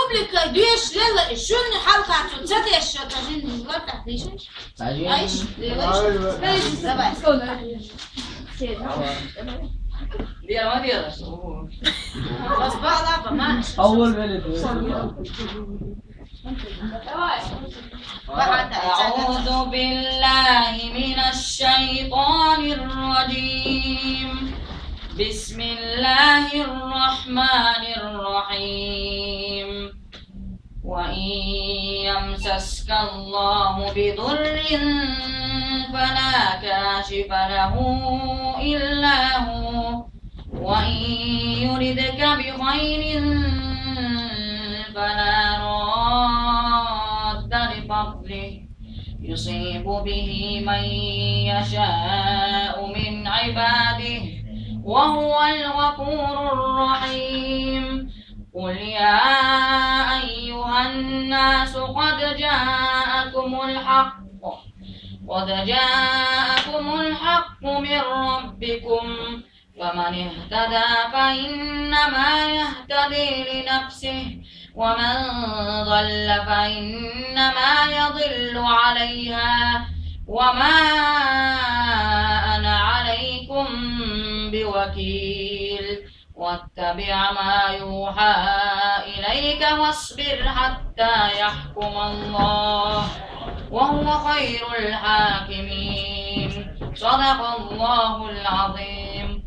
pubblica 2 يلا شنو حلقة تصدق الشطرين دلوقتي تحديش عايش بس بقى ما أول بلد أعوذ بالله من الشيطان الرجيم بسم الله الرحمن الرحيم وإن يمسسك الله بضر فلا كاشف له إلا هو وإن يردك بخير فلا راد لفضله يصيب به من يشاء من عباده وهو الغفور الرحيم قل يا أيها الناس قد جاءكم الحق من ربكم فمن اهتدى فإنما يهتدي لنفسه ومن ضل فإنما يضل عليها وما أنا عليكم بوكيل واتبع ما يوحى إليك واصبر حتى يحكم الله وهو خير الحاكمين صدق الله العظيم.